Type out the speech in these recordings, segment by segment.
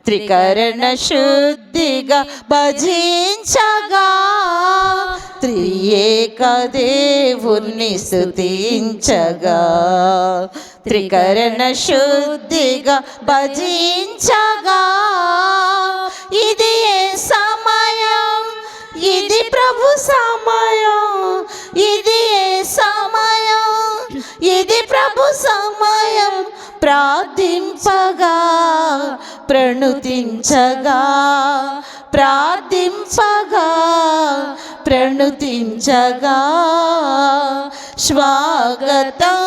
త్రికరణ శుద్ధిగా భజించగా త్రియేక దేవుణ్ణి స్తుతించగా త్రికరణ శుద్ధిగా భజించగా ఇది ఏ సమయం, ఇది ప్రభు సమయం, ఇది ఏ సమయం, ఇది ప్రభు సమయం. ప్రార్థింపగా ప్రణుతించగా, ప్రార్థింపగా ప్రణుతించగా స్వాగతం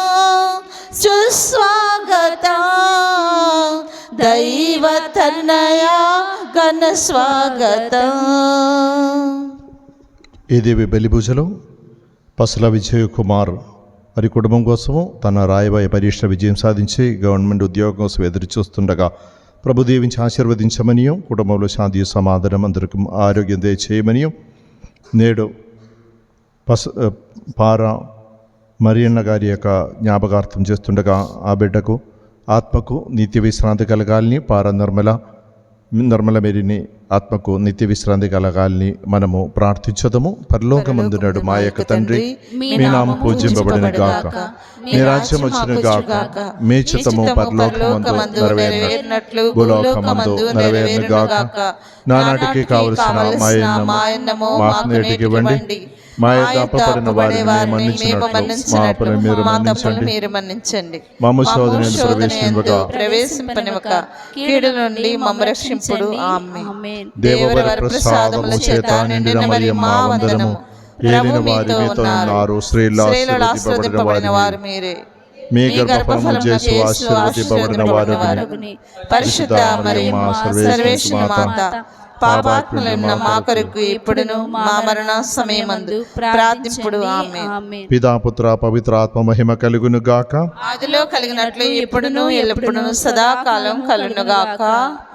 సుస్వాగతం దైవ తనయ ఘన స్వాగతం. ఈ దేవి బలిభూజలో పసల విజయ్ కుమార్ వారి కుటుంబం కోసము తన రాయబాయ పరీక్ష విజయం సాధించి గవర్నమెంట్ ఉద్యోగం కోసం ఎదురు చూస్తుండగా ప్రభు దీవించి ఆశీర్వదించమనియం, కుటుంబంలో శాంతి సమాధానం అందరికీ ఆరోగ్యం దయచేయమనియం, నేడు పారా మరియన్న గారి యొక్క జ్ఞాపకార్థం చేస్తుండగా ఆ బిడ్డకు ఆత్మకు నిత్య విశ్రాంతి కలగాలని, పారా నిర్మల మేరీని ఆత్మకు నిత్య విశ్రాంతి కలగాలని మనము ప్రార్థించదము. పరలోకమందునడు మా యొక్క తండ్రి, మీ నామం పూజింపబడిన గాక, మీ రాజ్యం వచ్చిన గాక, మీ చిత్తము పరలోకమందు నెరవేరినట్లు భూలోకమందు నెరవేరును గాక. నానాటికి కావలసిన మాయన్నము మాకు నేటికి ఇవ్వండి, మా యొక్క అప్పపడిన వారిని మన్నించినట్లు మా అప్పులను మీరు మన్నించండి, మమ్ము శోధనయందు ప్రవేశింపనివ్వక కీడు నుండి మమ్ము రక్షింపుడు. ఆమేన్. దేవవర ప్రసాదముల చేత నిండిన మరియమ్మ వందనము. ఏలిన వారు మీతో ఉన్నారు, స్త్రీలలో ఆశీర్వదింపబడిన వారు మీరే, మీ గర్భఫలము యేసు ఆశీర్వదింపబడిన వారు. పరిశుద్ధ మరియమ్మ సర్వేశ్వరుని మాత, పాపాత్ములైన మా కొరకు ఇప్పుడును మా మరణ సమయమందు ప్రార్థింపుడు. ఆమేన్. పితా పుత్ర పవిత్ర ఆత్మ మహిమ కలుగును గాక, ఆదిలో కలిగినట్లు ఇప్పుడును ఎల్లప్పుడూ సదాకాలం కలుగును గాక.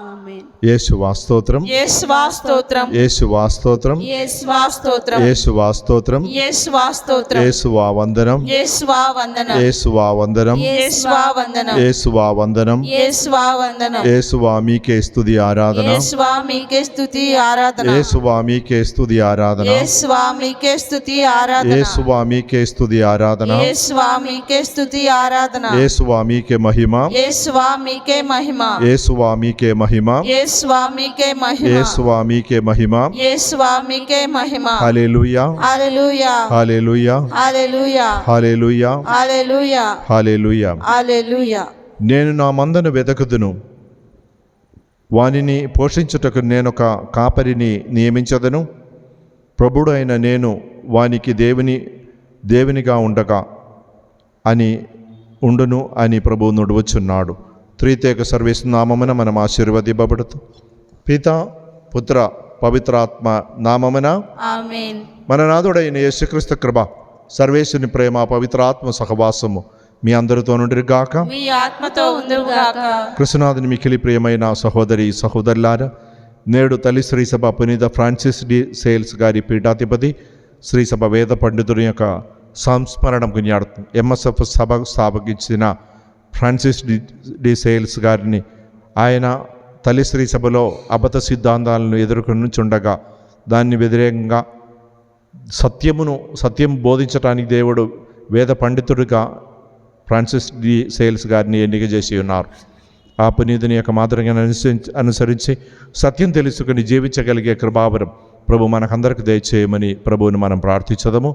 ఆమేన్. యేసువా స్తోత్రం, యేసువా స్తోత్రం, యేసువా స్తోత్రం, యేసువా స్తోత్రం, యేసువా స్తోత్రం, యేసువా స్తోత్రం, యేసువా వందనం, యేసువా వందనం, యేసువా వందనం, యేసువా వందనం, యేసువా వందనం, యేసువా వందనం, యేసువా మీకే స్తుతి ఆరాధన, యేసువా మీకే స్తుతి ఆరాధన, యేసువా మీకే స్తుతి ఆరాధన, యేసువా మీకే స్తుతి ఆరాధన, యేసువా మీకే స్తుతి ఆరాధన, యేసువా మీకే స్తుతి ఆరాధన, యేసువా మీకే మహిమ, యేసువా మీకే మహిమ, యేసువా మీకే మహిమ, యేసువా మీకే మహిమ, యేసువా మీకే మహిమ, యేసువా మీకే మహిమ. హల్లెలూయా, హల్లెలూయా, హల్లెలూయా, హల్లెలూయా, హల్లెలూయా, హల్లెలూయా, హల్లెలూయా, హల్లెలూయా. నేను నా మందను వెదకుదును, వానిని పోషించుటకు నేనొక కాపరిని నియమించదను. ప్రభుడు అయిన నేను వానికి దేవునిగా ఉండగా అని ఉండును అని ప్రభువు నుడివచ్చున్నాడు. త్రితేక సర్వేశ్వర నామమున మనం ఆశీర్వదింపబడుతూ పితా పుత్ర పవిత్రాత్మ నామమున ఆమేన్. మన నాథుడైన యేసుక్రీస్తు కృప, సర్వేశ్వరుని ప్రేమ, పవిత్రాత్మ సహవాసము మీ అందరితో నుండి గాక, మీ ఆత్మతో ఉండుగాక. కృష్ణనాథుని మికిలి ప్రియమైన సహోదరి సహోదరులారా, నేడు తల్లి శ్రీసభ పునీత ఫ్రాన్సిస్ డి సేల్స్ గారి పీఠాధిపతి శ్రీసభ వేద పండితుని యొక్క సంస్మరణం కొనియాడుతుంది. ఎంఎస్ఎఫ్ సభ స్థాపించిన ఫ్రాన్సిస్ డి సేల్స్ గారిని ఆయన తల్లి శ్రీ సభలో అబద్ధ సిద్ధాంతాలను ఎదుర్కొనుచుండగా దాన్ని వ్యతిరేకంగా సత్యం బోధించడానికి దేవుడు వేద పండితుడిగా ఫ్రాన్సిస్ డి సేల్స్ గారిని ఎన్నిక చేసి ఉన్నారు. ఆ పునీతుని యొక్క మాదిరిగా అనుసరించి సత్యం తెలుసుకుని జీవించగలిగే కృపావరం ప్రభు మనకందరికి దయచేయమని ప్రభువుని మనం ప్రార్థించదము.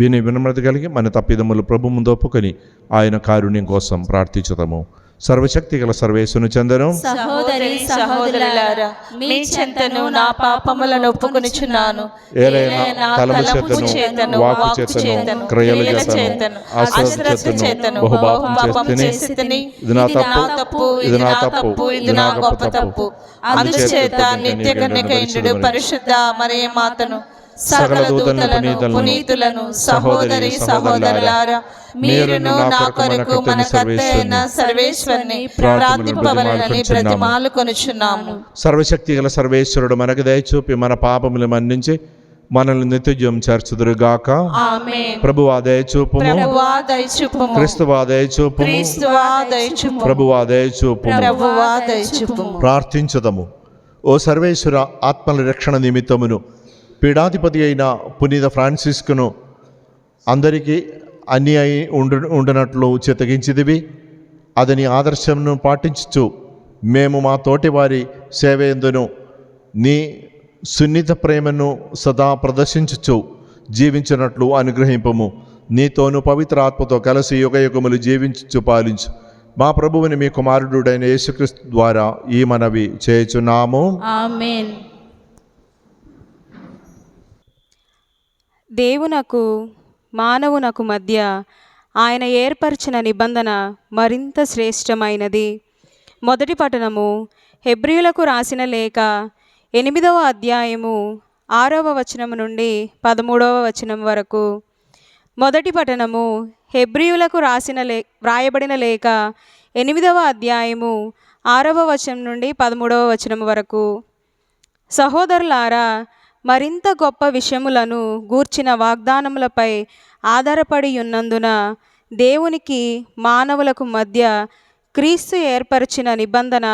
వినమ్రత కలిగి మన తప్పిదములు ప్రభు ముందు ఒప్పుకొని ఆయన కారుణ్యం కోసం ప్రార్థించదము. సర్వశక్తి గల సర్వేశ్వరుని చెందను. సహోదరి సహోదరులారా, మీ చెంతను నా పాపములను ఒప్పుకొనుచున్నాను. ఏలైనా తలము చేతను, వాక్కు చేతను, క్రియల చేతను, ఆశ్రమ చేతను బహుపాపం చేసితిని. ఇది నా తప్పు, ఇది నా తప్పు, ఇది నా గొప్ప తప్పు. అందుచేత నిత్య కన్యకైండు పరిశుద్ధ మరియమాతను, సకల దూతలను, పునీతులను, సహోదరి సహోదరులారా, మీరును నా కొరకు మన కర్తయైన సర్వేశ్వరుని ప్రార్థింపవలెనని బ్రతిమాలుకొనుచున్నాము. సర్వశక్తి గల సర్వేశ్వరుడు మనకు దయచూపి మన పాపములు మన్నించి మనల్ని నిత్యజీవం చేర్చుదురుగాక. ఆమేన్. ప్రభువా దయచూపుము. ప్రభువా దయచూపుము. క్రీస్తువా దయచూపుము. క్రీస్తువా దయచూపుము. ప్రభువా దయచూపుము. ప్రభువా దయచూపుము. ప్రార్థించుదము. ఓ సర్వేశ్వర, ఆత్మల రక్షణ నిమిత్తమును పీఠాధిపతి అయిన పునీత ఫ్రాన్సిస్కును అందరికీ అన్ని అయి ఉండనట్లు చిత్తగించిదివి. అతని ఆదర్శమును పాటించుచు మేము మా తోటి వారి సేవయందును నీ సున్నిత ప్రేమను సదా ప్రదర్శించుచు జీవించినట్లు అనుగ్రహింపము. నీతోను పవిత్ర ఆత్మతో కలిసి యుగయుగములు జీవించు పాలించు మా ప్రభువుని మీ కుమారుడైన యేసుక్రీస్తు ద్వారా ఈ మనవి చేయుచున్నాము. ఆమేన్. దేవునకు మానవునకు మధ్య ఆయన ఏర్పరిచిన నిబంధన మరింత శ్రేష్టమైనది. మొదటి పఠనము హెబ్రీయులకు రాసిన లేఖ 8వ అధ్యాయము 6వ వచనం నుండి 13వ వచనం వరకు. మొదటి పఠనము హెబ్రీయులకు వ్రాయబడిన లేఖ 8వ అధ్యాయము 6వ వచనం నుండి 13వ వచనం వరకు. సహోదరులారా, మరింత గొప్ప విషయములను గూర్చిన వాగ్దానములపై ఆధారపడి ఉన్నందున దేవునికి మానవులకు మధ్య క్రీస్తు ఏర్పరిచిన నిబంధన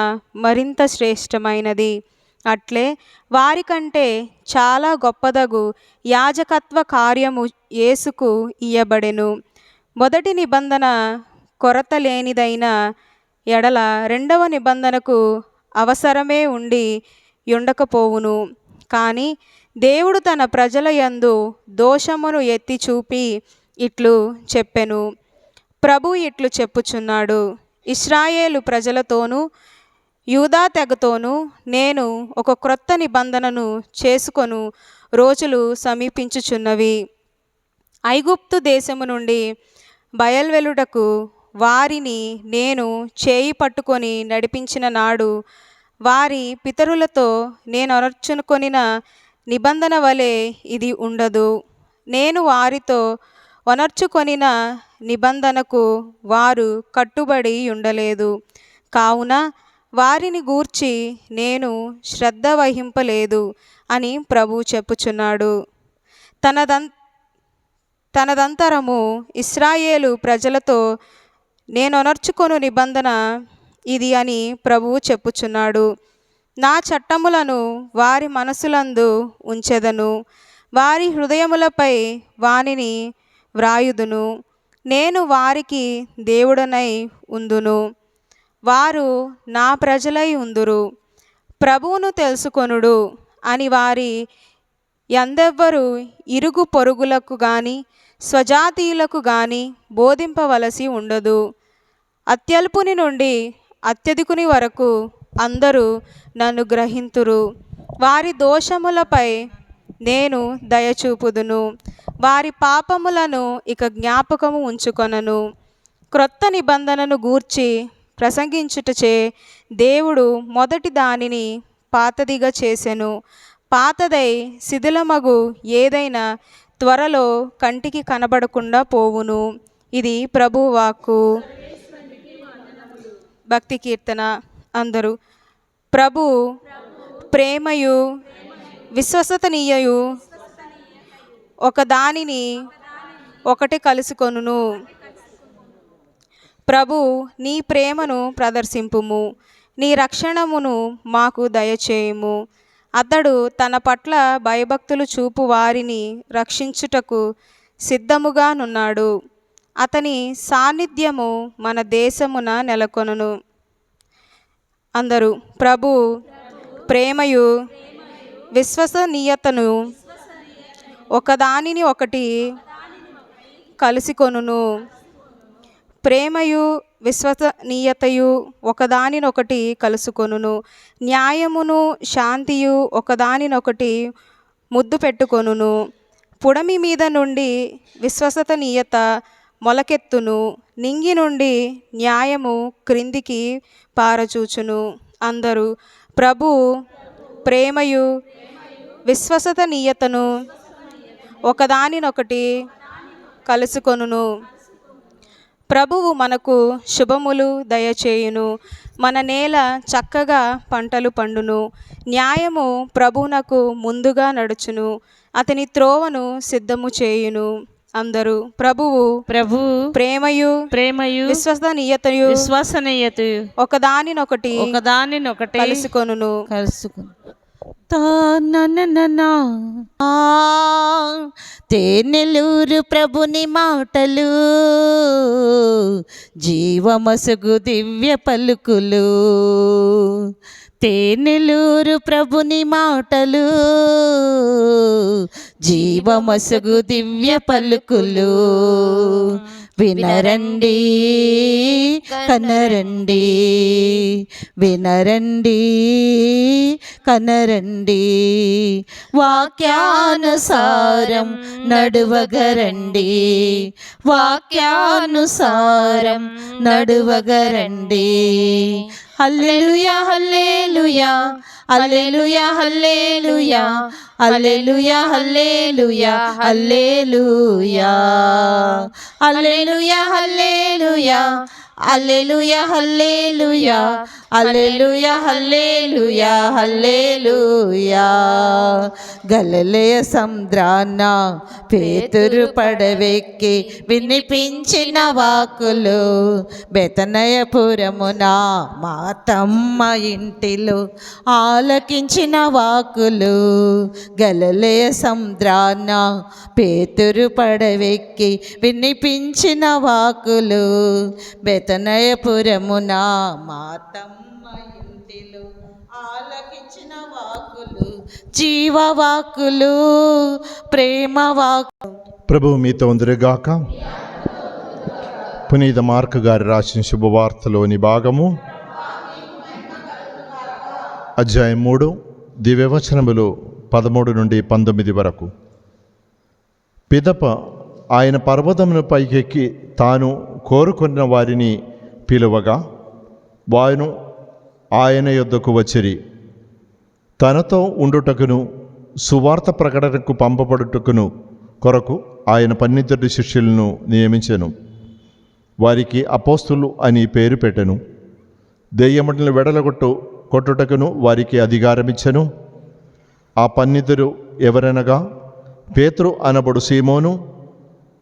మరింత శ్రేష్టమైనది. అట్లే వారికంటే చాలా గొప్పదగు యాజకత్వ కార్యము యేసుకు ఇయ్యబడెను. మొదటి నిబంధన కొరత లేనిదైన ఎడల రెండవ నిబంధనకు అవసరమే ఉండకపోవును. కానీ దేవుడు తన ప్రజల యందు దోషమును ఎత్తి చూపి ఇట్లు చెప్పెను. ప్రభు ఇట్లు చెప్పుచున్నాడు, ఇశ్రాయేలు ప్రజలతోనూ యూదా తెగతోనూ నేను ఒక క్రొత్త నిబంధనను చేసుకొను రోజులు సమీపించుచున్నవి. ఐగుప్తు దేశము నుండి బయల్వెలుటకు వారిని నేను చేయి పట్టుకొని నడిపించిన నాడు వారి పితరులతో నేను అనర్చుకొనిన నిబంధన వలె ఇది ఉండదు. నేను వారితో అనర్చుకొనిన నిబంధనకు వారు కట్టుబడి ఉండలేదు. కావున వారిని గూర్చి నేను శ్రద్ధ వహింపలేదు అని ప్రభు చెప్పుచున్నాడు. తనదంతరము ఇశ్రాయేలు ప్రజలతో నేను అనర్చుకొను నిబంధన ఇది అని ప్రభువు చెప్పుచున్నాడు. నా చట్టములను వారి మనసులందు ఉంచెదను, వారి హృదయములపై వానిని వ్రాయుదును. నేను వారికి దేవుడనై ఉందును, వారు నా ప్రజలై ఉందురు. ప్రభువును తెలుసుకొనుడు అని వారి ఎందెవ్వరు ఇరుగు పొరుగులకు గాని స్వజాతీయులకు గాని బోధింపవలసి ఉండదు. అత్యల్పుని నుండి అత్యధికుని వరకు అందరూ నన్ను గ్రహింతురు. వారి దోషములపై నేను దయచూపుదును, వారి పాపములను ఇక జ్ఞాపకము ఉంచుకొనను. క్రొత్త నిబంధనను గూర్చి ప్రసంగించుటచే దేవుడు మొదటి దానిని పాతదిగా చేసెను. పాతదై శిథిలమగు ఏదైనా త్వరలో కంటికి కనబడకుండా పోవును. ఇది ప్రభువు వాక్కు. భక్తి కీర్తన. అందరూ. ప్రభు ప్రేమయు విశ్వసనీయయు ఒక దానిని ఒకటి కలుసుకొనును. ప్రభు నీ ప్రేమను ప్రదర్శింపుము, నీ రక్షణమును మాకు దయచేయుము. అతడు తన పట్ల భయభక్తులు చూపు వారిని రక్షించుటకు సిద్ధముగానున్నాడు. అతని సాన్నిధ్యము మన దేశమున నెలకొనును. అందరూ. ప్రభు ప్రేమయు విశ్వసనీయతను ఒకదానిని ఒకటి కలుసుకొనును. ప్రేమయు విశ్వసనీయతయు ఒకదానినొకటి కలుసుకొనును. న్యాయమును శాంతియు ఒకదానినొకటి ముద్దు పెట్టుకొనును. పుడమి మీద నుండి విశ్వసనీయత మొలకెత్తును, నింగి నుండి న్యాయము క్రిందికి పారచూచును. అందరూ. ప్రభు ప్రేమయు విశ్వసనీయతను ఒకదానినొకటి కలుసుకొనును. ప్రభువు మనకు శుభములు దయచేయును. మన నేల చక్కగా పంటలు పండును. న్యాయము ప్రభువునకు ముందుగా నడుచును. అతని త్రోవను సిద్ధము చేయును. అందరూ ప్రభువు ప్రేమయు విశ్వసనీయతయు ఒకదానినొకటి కలుసుకొనును. తేనెలూరు ప్రభుని మాటలు, జీవమసుగు దివ్య పలుకులు. తేనెలూరు ప్రభుని మాటలు, జీవమసుగు దివ్య పలుకులు. వినరండి కనరండి, వినరండి కనరండి, వాక్యానుసారం నడువగరండి, వాక్యానుసారం నడువగరండి. హల్లెలూయా హల్లెలూయా హల్లెలూయా హల్లెలూయా హల్లెలూయా హల్లెలూయా హల్లెలూయా హల్లెలూయా హల్లెలూయా హల్లెలూయా హల్లెలూయా హల్లెలూయా హల్లెలూయా హల్లెలూయా. గలిలయ సముద్రాన పేతురు పడవెక్కి వినిపించిన వాక్కులు, బెతనయపురమున మాతమ్మ ఇంటిలో ఆలకించిన వాక్కులు. గలిలయ సముద్రాన పేతురు పడవెక్కి వినిపించిన వాక్కులు, బెతనయపురమున మాతమ్మ ఇంటిలో ఆలకించిన వాక్కులు, జీవవాక్కులు, ప్రేమ వాక్కు. ప్రభువు మీతో ఉందిరుగాక. పునీత మార్కు గారి రాసిన శుభవార్తలోని భాగము, అధ్యాయం 3, దివ్యవచనములు 13 నుండి 19 వరకు. పిదప ఆయన పర్వతమును పైకెక్కి తాను కోరుకున్న వారిని పిలువగా వారు ఆయన యొద్దకు వచ్చిరి. తనతో ఉండుటకును సువార్త ప్రకటనకు పంపబడుటకును కొరకు ఆయన 12 శిష్యులను నియమించెను. వారికి అపోస్తులు అని పేరు పెట్టెను. దెయ్యములను కొట్టుటకును వారికి అధికారమిచ్చెను. ఆ 12 ఎవరనగా పేతురు అనబడు సీమోను,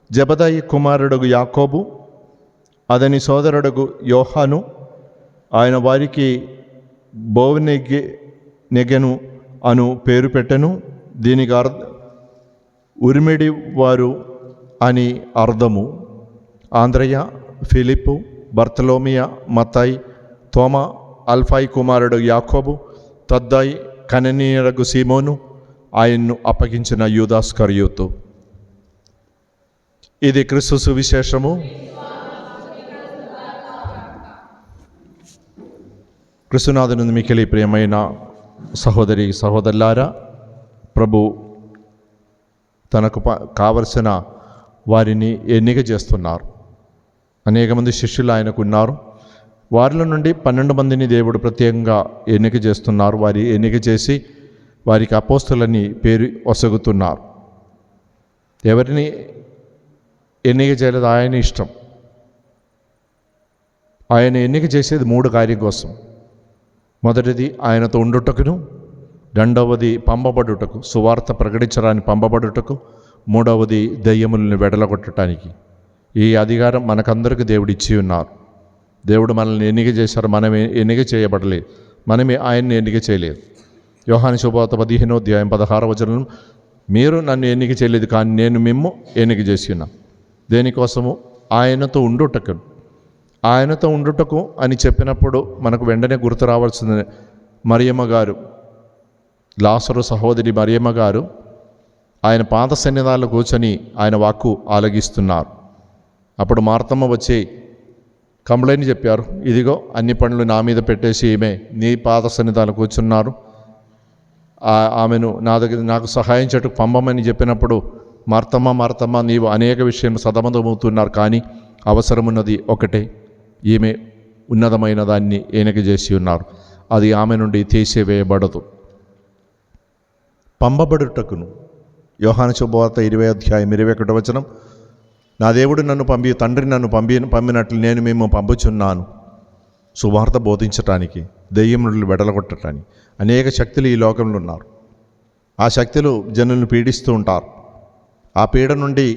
జెబెదాయి కుమారుడు యాకోబు, అతని సోదరుడు యోహాను. ఆయన వారికి బోవనెగెను అను పేరు పెట్టెను. దీనికి ఉరిమిడి వారు అని అర్థము. ఆంద్రయ, ఫిలిప్పు, బర్తలోమియా, మత్తాయి, తోమా, అల్ఫాయి కుమారుడు యాకోబు, తద్దాయి, కననీయుడగు సీమోను, ఆయన్ను అప్పగించిన యూదాస్కరియోతు. ఇది క్రీస్తు సువిశేషము. క్రీస్తునాథుని మిక్కిలి ప్రియమైన సహోదరి సహోదరులారా, ప్రభు తనకు కావలసిన వారిని ఎన్నిక చేస్తున్నారు. అనేక మంది శిష్యులు ఆయనకు ఉన్నారు. వారిలో నుండి 12 మందిని దేవుడు ప్రత్యేకంగా ఎన్నిక చేస్తున్నారు. వారి ఎన్నిక చేసి వారికి అపోస్తులని పేరు ఒసగుతున్నారు. ఎవరిని ఎన్నిక చేయలేదు, ఆయన ఇష్టం. ఆయన ఎన్నిక చేసేది 3 కార్యం కోసం. మొదటిది ఆయనతో ఉండుటకును, రెండవది పంపబడుటకు, సువార్త ప్రకటించడానికి పంపబడుటకు, మూడవది దెయ్యములను వెడలగొట్టడానికి. ఈ అధికారం మనకందరికీ దేవుడు ఇచ్చి ఉన్నారు. దేవుడు మనల్ని ఎన్నిక చేశారు, మనమే ఎన్నిక చేయబడలేదు, మనమే ఆయన్ని ఎన్నిక చేయలేదు. యోహాను శుభవార్త 15వ అధ్యాయం 16వ వచనం, మీరు నన్ను ఎన్నిక చేయలేదు కానీ నేను మిమ్ము ఎన్నిక చేసి ఉన్నా. దేనికోసము? ఆయనతో ఉండుటకు. ఆయనతో ఉండుటకు అని చెప్పినప్పుడు మనకు వెంటనే గుర్తు రావాల్సింది మరియమ్మ గారు, లాజరు సహోదరి మరియమ్మ గారు ఆయన పాద సన్నిధానంలో కూర్చొని ఆయన వాక్కు ఆలగిస్తున్నారు. అప్పుడు మార్తమ్మ వచ్చి కంప్లైంట్ చెప్పారు, ఇదిగో అన్ని పనులు నా మీద పెట్టేసి ఈమె నీ పాద సన్నిధానంలో కూర్చున్నారు, ఆమెను నాకు సహాయం చెట్టుకు పంపమని చెప్పినప్పుడు మార్తమ్మ నీవు అనేక విషయం సతమతమవుతున్నారు, కానీ అవసరమున్నది ఒకటే, ఈమె ఉన్నతమైన దాన్ని ఎన్నిక చేసి ఉన్నారు, అది ఆమె నుండి తీసివేయబడదు. పంపబడుటకును యోహాను శుభవార్త 20వ అధ్యాయం 21వ వచనం, నా దేవుడు నన్ను తండ్రి నన్ను పంపినట్లు నేను మేము పంపుచున్నాను. సువార్త బోధించటానికి, దెయ్యములను వెడలగొట్టడానికి అనేక శక్తులు ఈ లోకంలో ఉన్నారు. ఆ శక్తులు జనులను పీడిస్తూ ఉంటారు. ఆ పీడ నుండి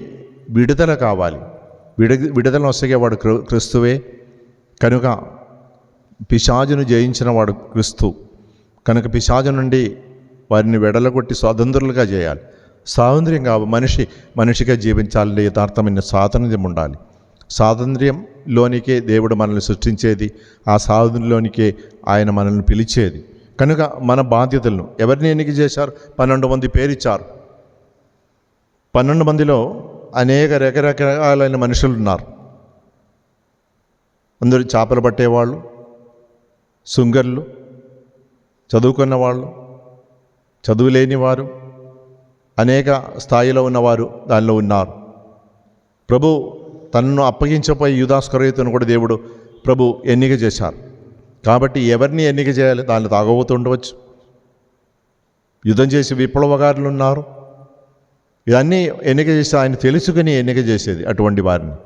విడుదల కావాలి. విడుదల వస్తే వాడు క్రీస్తువే. కనుక పిశాచును జయించిన వాడు క్రీస్తు. కనుక పిశాచు నుండి వారిని వెడలగొట్టి స్వతంత్రులుగా చేయాలి. స్వాతంత్ర్యం మనిషిగా జీవించాలంటే యథార్థమైన స్వాతంత్ర్యం ఉండాలి. స్వాతంత్ర్యంలోనికే దేవుడు మనల్ని సృష్టించేది, ఆ స్వాతంత్ర్యంలోనికే ఆయన మనల్ని పిలిచేది. కనుక మన బాధ్యతలను ఎవరిని ఎన్నిక చేశారు? 12 మంది పేరిచ్చారు. 12 మందిలో అనేక రకరకాలైన మనుషులు ఉన్నారు. అందరూ చేపలు పట్టేవాళ్ళు, సుంగర్లు, చదువుకున్న వాళ్ళు, చదువు లేని వారు, అనేక స్థాయిలో ఉన్నవారు దానిలో ఉన్నారు. ప్రభు తనను అప్పగించపోయి యూదాస్కరియోతును కూడా దేవుడు ప్రభు ఎన్నిక చేశారు. కాబట్టి ఎవరిని ఎన్నిక చేయాలి? దానిలో తాగబోతూ ఉండవచ్చు, యుద్ధం చేసి విప్లవకారులు ఉన్నారు. ఇవన్నీ ఎన్నిక చేసి ఆయన తెలుసుకుని ఎన్నిక చేసేది అటువంటి వారిని.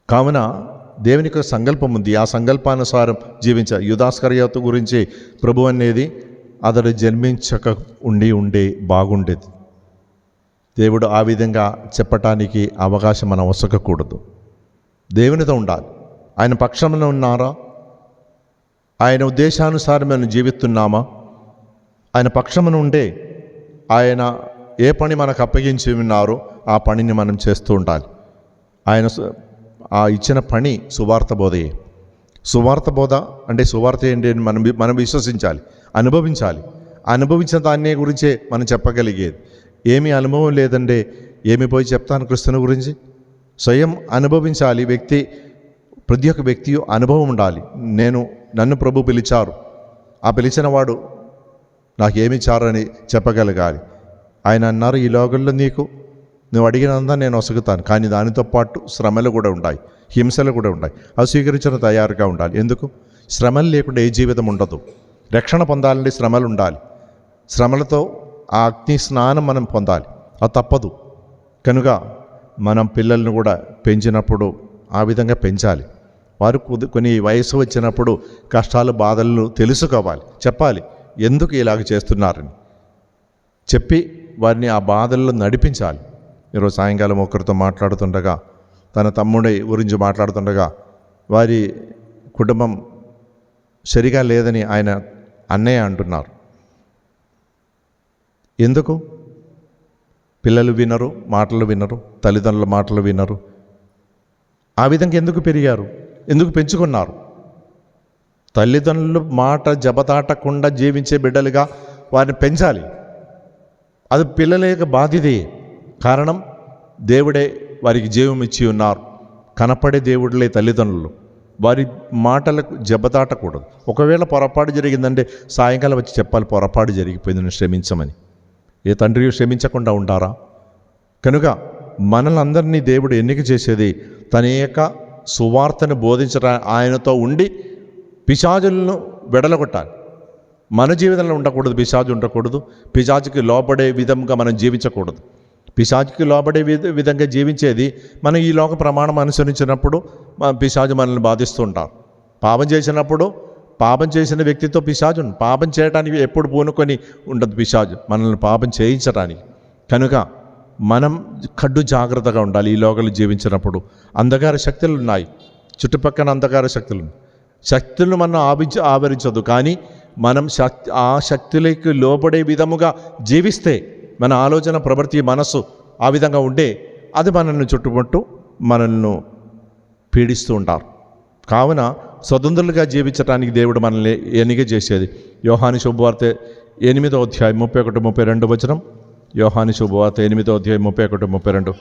కావున దేవునికి సంకల్పం ఉంది. ఆ సంకల్పానుసారం జీవించాలి. యూదాస్కరియోతు గురించి ప్రభు అనేది అతడు జన్మించక ఉండే బాగుండేది. దేవుడు ఆ విధంగా చెప్పటానికి అవకాశం మనం వసకకూడదు. దేవునితో ఉండాలి. ఆయన పక్షంలో ఉన్నారా? ఆయన ఉద్దేశానుసారం మనం జీవిస్తున్నామా? ఆయన పక్షమున ఉండే ఆయన ఏ పని మనకు అప్పగించి ఉన్నారో ఆ పనిని మనం చేస్తూ ఉండాలి. ఆయన ఆ ఇచ్చిన పని సువార్త బోధయే. సువార్త బోధ అంటే సువార్త ఏంటి అని మనం విశ్వసించాలి, అనుభవించాలి. అనుభవించిన దాన్ని గురించే మనం చెప్పగలిగేది. ఏమీ అనుభవం లేదంటే ఏమి పోయి చెప్తాను క్రీస్తుని గురించి? స్వయం అనుభవించాలి. ప్రతి ఒక్క వ్యక్తి అనుభవం ఉండాలి. నన్ను ప్రభు పిలిచారు, ఆ పిలిచిన వాడు నాకేమిచ్చారని చెప్పగలగాలి. ఆయన అన్నారు, ఈ లోకంలో నువ్వు అడిగినంతా నేను వసుకుతాను, కానీ దానితో పాటు శ్రమలు కూడా ఉన్నాయి, హింసలు కూడా ఉన్నాయి. అవి స్వీకరించిన తయారుగా ఉండాలి. ఎందుకు? శ్రమలు లేకుండా ఏ జీవితం ఉండదు. రక్షణ పొందాలంటే శ్రమలు ఉండాలి. శ్రమలతో ఆ అగ్ని స్నానం మనం పొందాలి. అది తప్పదు. కనుక మనం పిల్లలను కూడా పెంచినప్పుడు ఆ విధంగా పెంచాలి. వారు కొన్ని వయసు వచ్చినప్పుడు కష్టాలు బాధలను తెలుసుకోవాలి, చెప్పాలి ఎందుకు ఇలాగ చేస్తున్నారని చెప్పి వారిని ఆ బాధల్లో నడిపించాలి. ఈరోజు సాయంకాలం ఒకరితో మాట్లాడుతుండగా, తన తమ్ముడి గురించి మాట్లాడుతుండగా, వారి కుటుంబం సరిగా లేదని ఆయన అన్నయ్య అంటున్నారు. ఎందుకు? పిల్లలు వినరు, మాటలు వినరు, తల్లిదండ్రుల మాటలు వినరు. ఆ విధంగా ఎందుకు పెరిగారు? ఎందుకు పెంచుకున్నారు? తల్లిదండ్రులు మాట జబదాటకుండా జీవించే బిడ్డలుగా వారిని పెంచాలి. అది పిల్లల యొక్క బాధ్యతే. కారణం దేవుడే వారికి జీవం ఇచ్చి ఉన్నారు. కనపడే దేవుడులే తల్లిదండ్రులు. వారి మాటలకు జబదాటకూడదు. ఒకవేళ పొరపాటు జరిగిందంటే సాయంకాలం వచ్చి చెప్పాలి, పొరపాటు జరిగిపోయింది, నేను క్షమించమని. ఏ తండ్రి క్షమించకుండా ఉంటారా? కనుక మనల్ని అందరినీ దేవుడు ఎన్నిక చేసేది తన యొక్క సువార్తను బోధించడానికి, ఆయనతో ఉండి పిశాచులను వెడలగొట్టాలి. మన జీవితంలో ఉండకూడదు, పిశాచు ఉండకూడదు. పిశాచుకి లోబడే విధంగా మనం జీవించకూడదు. పిశాచుకి లోబడే విధంగా జీవించేది మనం ఈ లోక ప్రమాణం అనుసరించినప్పుడు పిశాచు మనల్ని బాధిస్తూ ఉంటారు. పాపం చేసినప్పుడు పాపం చేసిన వ్యక్తితో పిశాచు పాపం చేయడానికి ఎప్పుడు పూనుకొని ఉండదు పిశాచు, మనల్ని పాపం చేయించడానికి. కనుక మనం కడ్డు జాగ్రత్తగా ఉండాలి. ఈ లోకంలో జీవించినప్పుడు అంధకార శక్తులు ఉన్నాయి, చుట్టుపక్కల అంధకార శక్తులను మనం ఆవరించదు. కానీ మనం ఆ శక్తులకు లోబడే విధముగా జీవిస్తే, మన ఆలోచన, ప్రవృత్తి, మనస్సు ఆ విధంగా ఉంటే అది మనల్ని చుట్టుముట్టు మనల్ని పీడిస్తూ ఉంటారు. కావున స్వతంత్రులుగా జీవించడానికి దేవుడు మనల్ని ఎన్నిక చేసేది. యోహాను శుభవార్త 8వ అధ్యాయం 31-32 వచనం. యోహాను శుభవార్త 8వ అధ్యాయం 31-32.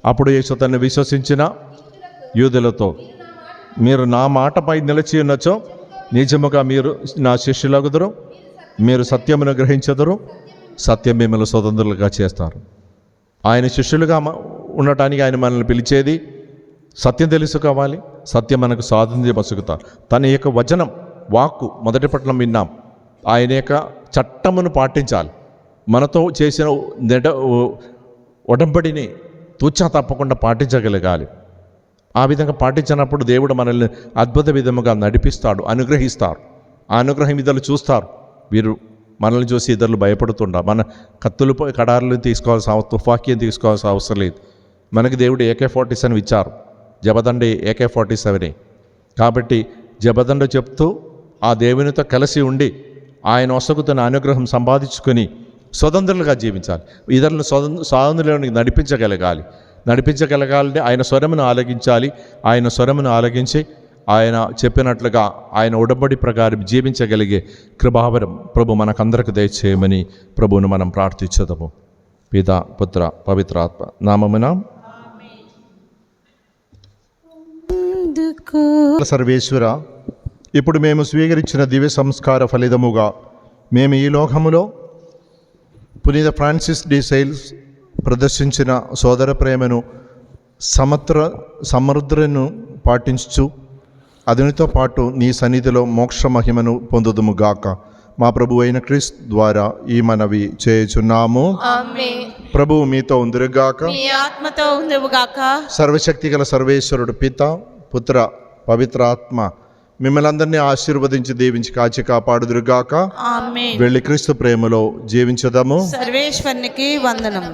అప్పుడు యేసు తన్ను విశ్వసించిన యూదులతో, మీరు నా మాటపై నిలిచి ఉన్నచో నిజముగా మీరు నా శిష్యులగుదురు, మీరు సత్యమును గ్రహించెదరు, సత్యం మిమ్మల్ని స్వతంత్రులుగా చేస్తారు. ఆయన శిష్యులుగా ఉండటానికి ఆయన మనల్ని పిలిచేది సత్యం తెలుసుకోవాలి. సత్యం మనకు స్వాతంత్ర్యం పసుకుతారు. తన యొక్క వచనం, వాక్కు మొదటి పట్ల విన్నాం. ఆయన యొక్క చట్టమును పాటించాలి. మనతో చేసిన ఒడంబడిని తూచా తప్పకుండా పాటించగలగాలి. ఆ విధంగా పాటించినప్పుడు దేవుడు మనల్ని అద్భుత విధముగా నడిపిస్తాడు, అనుగ్రహిస్తాడు. ఆ అనుగ్రహం ఇతరులు చూస్తారు. వీరు మనల్ని చూసి ఇతరులు భయపడుతుంటారు. మన కత్తులు కడారులు తీసుకోవాల్సిన తుపాకీ తీసుకోవాల్సిన అవసరం లేదు. మనకి దేవుడు AK-47 ఇచ్చారు. జబదండి AK-47. కాబట్టి జబదండ చెప్తూ ఆ దేవునితో కలిసి ఉండి ఆయన వసగుతున్న అనుగ్రహం సంపాదించుకొని స్వతంత్రులుగా జీవించాలి. ఇతరులను స్వాతంత్రంలోనికి నడిపించగలగాలంటే ఆయన స్వరమును ఆలగించాలి. ఆయన స్వరమును ఆలగించి ఆయన చెప్పినట్లుగా ఆయన ఉడబడి ప్రకారం జీవించగలిగే కృపావరం ప్రభు మనకందరికి దయచేయమని ప్రభువును మనం ప్రార్థించదము. పితా పుత్ర పవిత్రాత్మ నామమున సర్వేశ్వర, ఇప్పుడు మేము స్వీకరించిన దివ్య సంస్కార ఫలితముగా మేము ఈ లోకములో పునీత ఫ్రాన్సిస్ డి సేల్స్ ప్రదర్శించిన సోదర ప్రేమను సమృద్ధిను పాటించు అతనితో పాటు నీ సన్నిధిలో మోక్ష మహిమను పొందుదుముగాక. మా ప్రభు అయిన క్రీస్తు ద్వారా ఈ మనవి చేయుచున్నాము. ప్రభువు మీతో ఉందిరుగాక, మీ ఆత్మతో ఉందిరుగాక. సర్వశక్తి గల సర్వేశ్వరుడు పిత పుత్ర పవిత్రాత్మ మిమ్మల్ని అందరినీ ఆశీర్వదించి దీవించి కాచి కాపాడుదురుగాక. ఆమేన్. వెళ్ళి క్రీస్తు ప్రేమలో జీవించదము. సర్వేశ్వరునికి వందనము.